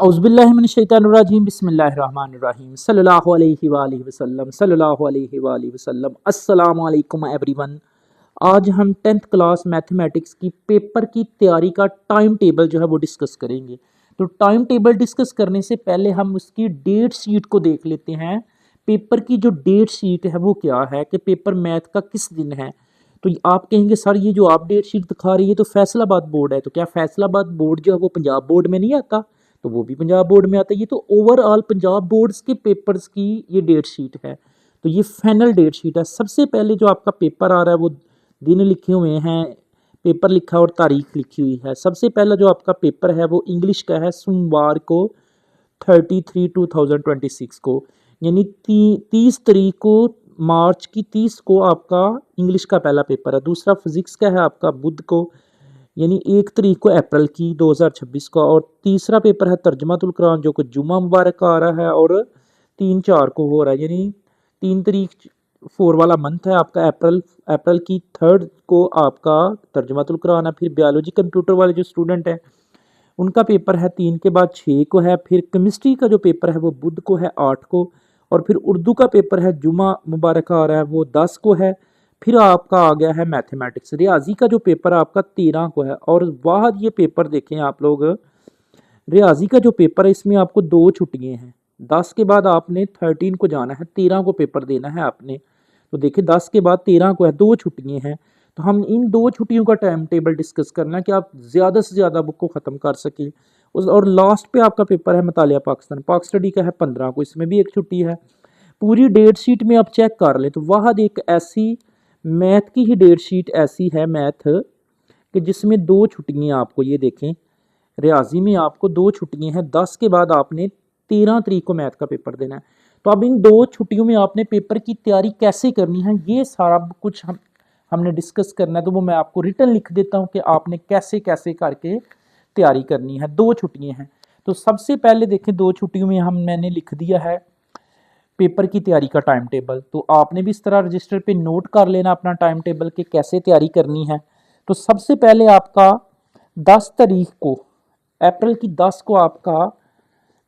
औज़ुबिल्लाहिमिनश्शैतानिर्रजीम बिस्मिल्लाहिर्रहमानिर्रहीम सल्लल्लाहु अलैहि वसल्लम अस्सलामु अलैकुम एवरीवन। आज हम 10th क्लास मैथमेटिक्स की पेपर की तैयारी का टाइम टेबल जो है वो डिस्कस करेंगे। तो टाइम टेबल डिस्कस करने से पहले हम उसकी डेट शीट को देख लेते हैं। पेपर की जो डेट शीट है वो क्या है कि पेपर मैथ का किस दिन है। तो आप कहेंगे सर ये जो आप डेट शीट दिखा रही है तो फैसलाबाद बोर्ड है, तो क्या फैसलाबाद बोर्ड जो है वो पंजाब बोर्ड में नहीं आता? तो वो भी पंजाब बोर्ड में आता है। ये तो ओवरऑल पंजाब बोर्ड्स के पेपर्स की ये डेट शीट है। तो ये फाइनल डेट शीट है। सबसे पहले जो आपका पेपर आ रहा है वो दिन लिखे हुए हैं, पेपर लिखा है और तारीख लिखी हुई है। सबसे पहला जो आपका पेपर है वो इंग्लिश का है, सोमवार को 33/2026 को, यानी 30 तारीख को, मार्च की 30 को आपका इंग्लिश का पहला पेपर है। दूसरा फिजिक्स का है आपका बुध को, यानी 1 तारीख को अप्रैल की 2026 का। और तीसरा पेपर है तर्जुमातुल कुरान जो कि जुमा मुबारक का आ रहा है और 3/4 को हो रहा है, यानी 3 तारीख 4 वाला मंथ है आपका अप्रैल की 3rd को आपका तर्जुमातुल कुरान है। फिर बायोलॉजी कंप्यूटर वाले जो स्टूडेंट हैं उनका पेपर है 3 के बाद 6 को है। फिर केमिस्ट्री का जो पेपर है वो बुध को है 8 को। और फिर उर्दू का पेपर है जुमा मुबारक आ रहा है वो 10 को है। फिर आपका आ गया है मैथमेटिक्स, रियाजी का जो पेपर आपका 13 को है। और वाह ये पेपर देखें आप लोग, रियाजी का जो पेपर है इसमें आपको 2 छुट्टियां हैं। 10 के बाद आपने 13 को जाना है, 13 को पेपर देना है आपने। तो देखिए 10 के बाद 13 को है, 2 छुट्टियां हैं। तो हम इन 2 छुट्टियों का टाइम टेबल डिस्कस करना है कि आप ज़्यादा से ज़्यादा बुक को ख़त्म कर सकें। और लास्ट पे आपका पेपर है मुतालिया पाकिस्तान, पाक स्टडी का है 15 को, इसमें भी एक छुट्टी है। पूरी डेट शीट में आप चेक कर लें तो वह एक ऐसी मैथ की ही डेट शीट ऐसी है मैथ कि जिसमें 2 छुट्टियां आपको, ये देखें रियाजी में आपको 2 छुट्टियां हैं। 10 के बाद आपने 13 तारीख को मैथ का पेपर देना है। तो अब इन 2 छुट्टियों में आपने पेपर की तैयारी कैसे करनी है ये सारा कुछ हमने डिस्कस करना है। तो वो मैं आपको रिटर्न लिख देता हूँ कि आपने कैसे कैसे करके तैयारी करनी है। 2 छुट्टियां हैं तो सबसे पहले देखें 2 छुट्टियों में मैंने लिख दिया है पेपर की तैयारी का टाइम टेबल। तो आपने भी इस तरह रजिस्टर पे नोट कर लेना अपना टाइम टेबल के कैसे तैयारी करनी है। तो सबसे पहले आपका 10 तारीख को, अप्रैल की 10 को आपका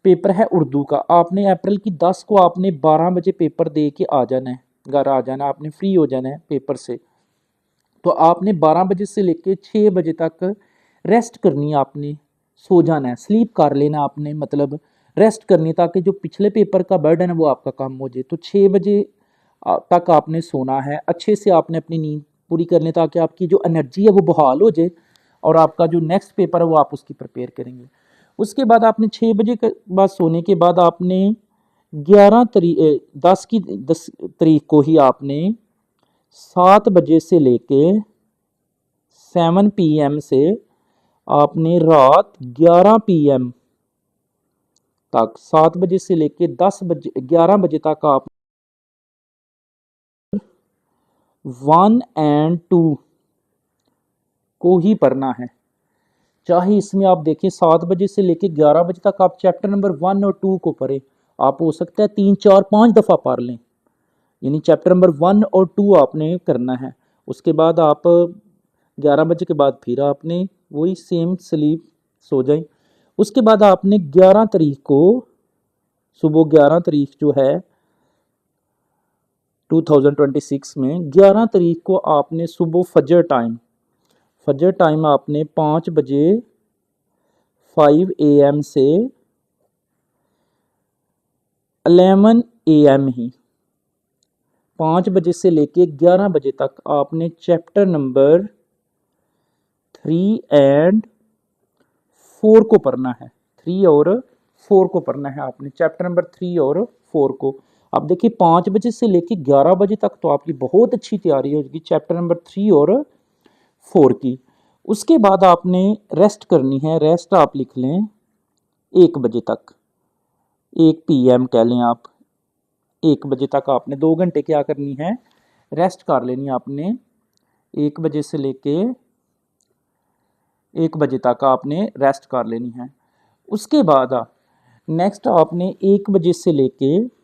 पेपर है उर्दू का। आपने अप्रैल की 10 को आपने 12 बजे पेपर दे के आ जाना है, घर आ जाना, आपने फ्री हो जाना है पेपर से। तो आपने 12 बजे से लेके 6 बजे तक रेस्ट करनी है, आपने सो जाना है, स्लीप कर लेना आपने, मतलब रेस्ट करनी, ताकि जो पिछले पेपर का बर्डन है वो आपका कम हो जाए। तो 6 बजे तक आपने सोना है, अच्छे से आपने अपनी नींद पूरी करनी ताकि आपकी जो एनर्जी है वो बहाल हो जाए और आपका जो नेक्स्ट पेपर है वो आप उसकी प्रिपेयर करेंगे। उसके बाद आपने 6 बजे के बाद सोने के बाद आपने 10 तारीख को ही आपने 7 बजे से लेके 7 PM से आपने रात 11 PM तक, 7 बजे से लेके 11 बजे तक आप 1 और 2 को ही पढ़ना है। चाहे इसमें आप देखें 7 बजे से लेके 11 बजे तक आप चैप्टर नंबर 1 और 2 को पढ़ें। आप हो सकता है 3 4 5 दफ़ा पढ़ लें, यानी चैप्टर नंबर 1 और 2 आपने करना है। उसके बाद आप 11 बजे के बाद फिर आपने वही सेम स्लीप सो जाए। उसके बाद आपने 11 तारीख को सुबह 11 तारीख जो है 2026 में 11 तारीख को आपने सुबह फजर टाइम आपने 5 बजे 5 AM से 11 AM ही 5 बजे से लेके 11 बजे तक आपने चैप्टर नंबर 3 और 4 को पढ़ना है। 3 और 4 को पढ़ना है आपने, चैप्टर नंबर 3 और 4 को। अब देखिए 5 बजे से लेके 11 बजे तक तो आपकी बहुत अच्छी तैयारी होगी चैप्टर नंबर 3 और 4 की। उसके बाद आपने रेस्ट करनी है, रेस्ट आप लिख लें 1 बजे तक, 1 PM कह लें आप। 1 बजे तक आपने 2 घंटे क्या करनी है, रेस्ट कर लेनी है आपने। 1 बजे से लेके 1 बजे तक आपने रेस्ट कर लेनी है। उसके बाद नेक्स्ट आपने 1 बजे से लेके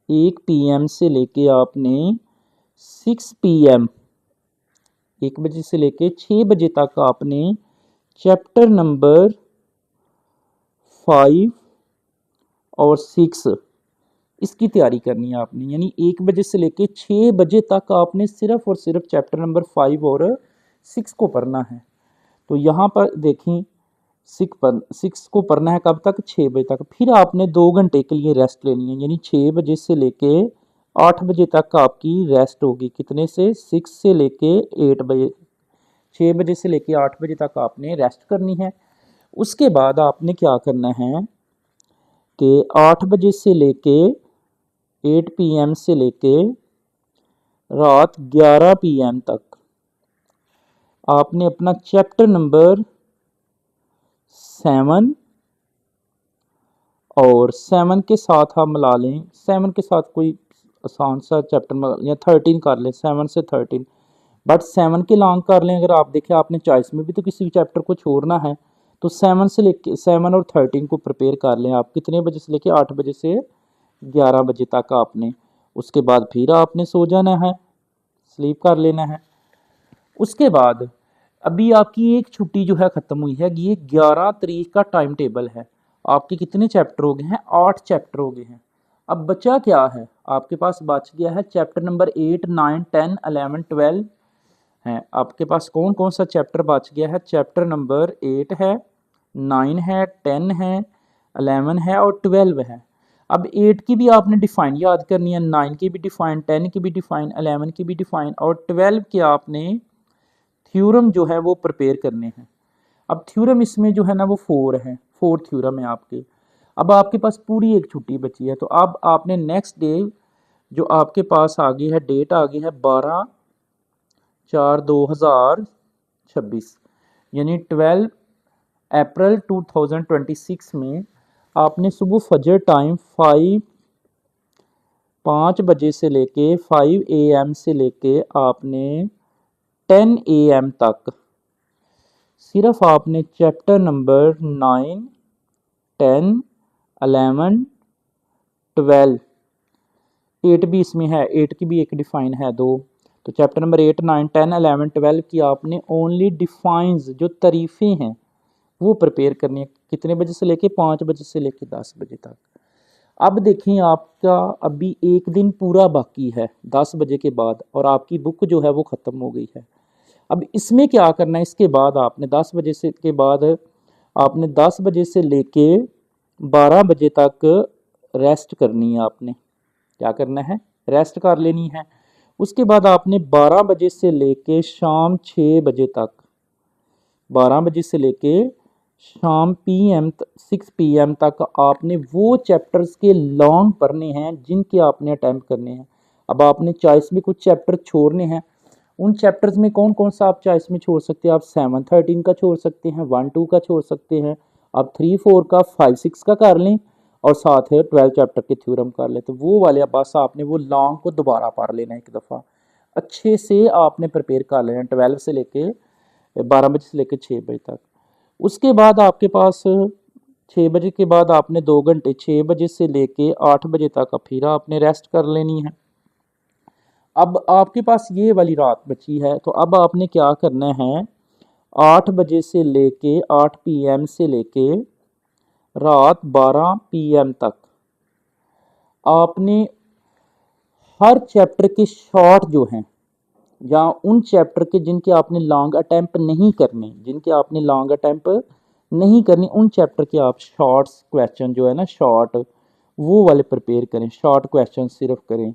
1 PM से लेके आपने 6 PM, 1 बजे से लेके 6 बजे तक आपने चैप्टर नंबर 5 और 6 इसकी तैयारी करनी है आपने। यानी 1 बजे से लेके 6 बजे तक आपने सिर्फ और सिर्फ चैप्टर नंबर 5 और 6 को पढ़ना है। तो यहाँ पर देखें 6 को पढ़ना है कब तक, 6 बजे तक। फिर आपने 2 घंटे के लिए रेस्ट लेनी है, यानी 6 बजे से लेके 8 बजे तक आपकी रेस्ट होगी। कितने से, 6 से लेके 8 बजे, 6 बजे से लेके 8 बजे तक आपने रेस्ट करनी है। उसके बाद आपने क्या करना है कि 8 बजे से लेके 8 PM से लेके रात 11 PM तक आपने अपना चैप्टर नंबर 7 और 7 के साथ हम मिला लें, 7 के साथ कोई आसान सा चैप्टर या 13 कर लें, 7 से 13, बट 7 के लॉन्ग कर लें। अगर आप देखें आपने चॉइस में भी तो किसी चैप्टर को छोड़ना है, तो 7 से लेके 7 और 13 को प्रिपेयर कर लें आप। कितने बजे से लेके 8 बजे से 11 बजे तक आपने। उसके बाद फिर आपने सो जाना है, स्लीप कर लेना है। उसके बाद अभी आपकी एक छुट्टी जो है ख़त्म हुई है, ये 11 तारीख का टाइम टेबल है। आपके कितने चैप्टर हो गए हैं, 8 चैप्टर हो गए हैं। अब बचा क्या है, आपके पास बच गया है चैप्टर नंबर 8, 9, 10, 11, 12 है। आपके पास कौन कौन सा चैप्टर बच गया है, चैप्टर नंबर 8 है, 9 है, 10 है, 11 है और 12 है। अब 8 की भी आपने डिफाइन याद करनी है, 9 की भी डिफाइन, 10 की भी डिफाइन, 11 की भी डिफाइन और 12 के आपने थ्योरम जो है वो प्रिपेयर करने हैं। अब थ्योरम इसमें जो है ना वो 4 है, 4 थ्योरम है आपके। अब आपके पास पूरी एक छुट्टी बची है, तो अब आपने नेक्स्ट डे जो आपके पास आ गई है, डेट आ गई है 12/4/2026, यानी 12 अप्रैल 2026 में आपने सुबह फजर टाइम 5 बजे से लेके 5 AM से लेके आपने 10 AM तक सिर्फ आपने चैप्टर नंबर 9, 10, 11, 12, 8 भी इसमें है, 8 की भी एक डिफाइन है 2। तो चैप्टर नंबर 8, 9, 10, 11, 12 की आपने ओनली डिफाइंस जो तारीफ़ें हैं वो प्रिपेयर करनी है। कितने बजे से लेके, 5 बजे से लेके 10 बजे तक। अब देखें आपका अभी एक दिन पूरा बाकी है 10 बजे के बाद, और आपकी बुक जो है वो ख़त्म हो गई है। अब इसमें क्या करना है, इसके बाद आपने 10 बजे से के बाद आपने 10 बजे से लेके 12 बजे तक रेस्ट करनी है। आपने क्या करना है, रेस्ट कर लेनी है। उसके बाद आपने 12 बजे से लेके शाम 6 बजे तक, 12 बजे से लेके शाम 6 PM तक आपने वो चैप्टर्स के लॉन्ग पढ़ने हैं जिनके आपने अटैम्प्ट करने हैं। अब आपने चॉइस में कुछ चैप्टर छोड़ने हैं। उन चैप्टर्स में कौन कौन सा आप चॉइस में छोड़ सकते हैं, आप 7, 13 का छोड़ सकते हैं, 1, 2 का छोड़ सकते हैं, आप 3, 4 का, 5, 6 का कर लें और साथ है 12 चैप्टर के थ्योरम कर लें। तो वो वाले बस आपने वो लॉन्ग को दोबारा पढ़ लेना एक दफ़ा, अच्छे से आपने प्रिपेयर कर लेना 12 से लेके 12 बजे से लेके 6 बजे तक। उसके बाद आपके पास 6 बजे के बाद आपने 2 घंटे, 6 बजे से लेके 8 बजे तक फिर आपने रेस्ट कर लेनी है। अब आपके पास ये वाली रात बची है, तो अब आपने क्या करना है, 8 बजे से लेके 8 PM से लेके रात 12 PM तक आपने हर चैप्टर के शॉर्ट जो हैं, या उन चैप्टर के जिनके आपने लॉन्ग अटैम्प्ट नहीं करने, जिनके आपने लॉन्ग अटैम्प्ट नहीं करने, उन चैप्टर के आप शॉर्ट्स क्वेश्चन जो है ना, शॉर्ट वो वाले प्रिपेयर करें, शॉर्ट क्वेश्चन सिर्फ करें।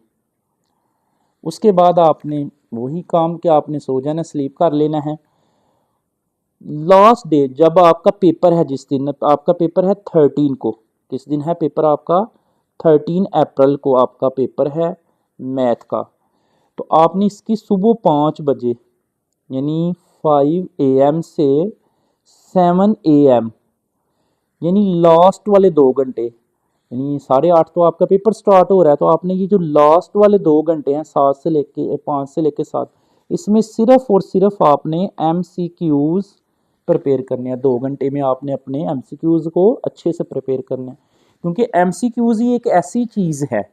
उसके बाद आपने वही काम कि आपने सो जाना, स्लीप कर लेना है। लास्ट डे जब आपका पेपर है, जिस दिन आपका पेपर है 13 को, किस दिन है पेपर आपका, 13 अप्रैल को आपका पेपर है मैथ का। तो आपने इसकी सुबह 5 बजे यानी 5 AM से 7 AM, यानी लास्ट वाले 2 घंटे, यानी 8:30 तो आपका पेपर स्टार्ट हो रहा है, तो आपने ये जो लास्ट वाले 2 घंटे हैं 7 से लेके 5 से लेके 7, इसमें सिर्फ और सिर्फ आपने MCQs प्रिपेयर करने हैं। 2 घंटे में आपने अपने MCQs को अच्छे से प्रिपेयर करना है, क्योंकि MCQs ही एक ऐसी चीज़ है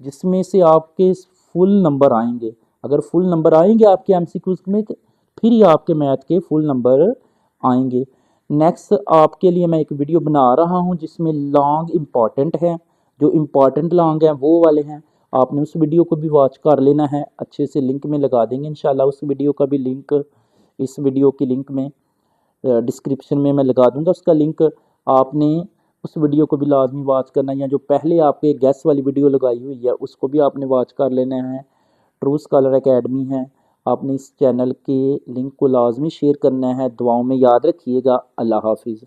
जिसमें से आपके फुल नंबर आएंगे। अगर फुल नंबर आएंगे आपके MCQs में, फिर ही आपके मैथ के फुल नंबर आएंगे। नेक्स्ट आपके लिए मैं एक वीडियो बना रहा हूँ जिसमें लॉन्ग इम्पॉर्टेंट है, जो इम्पॉर्टेंट लॉन्ग हैं वो वाले हैं, आपने उस वीडियो को भी वॉच कर लेना है। अच्छे से लिंक में लगा देंगे इंशाल्लाह, उस वीडियो का भी लिंक इस वीडियो की लिंक में डिस्क्रिप्शन में मैं लगा दूंगा उसका लिंक। आपने उस वीडियो को भी लाजमी वॉच करना है, या जो पहले आपके गैस वाली वीडियो लगाई हुई है उसको भी आपने वॉच कर लेना है। ट्रू स्कॉलर एकेडमी है, आपने इस चैनल के लिंक को लाजमी शेयर करना है। दुआओं में याद रखिएगा। अल्लाह हाफिज़।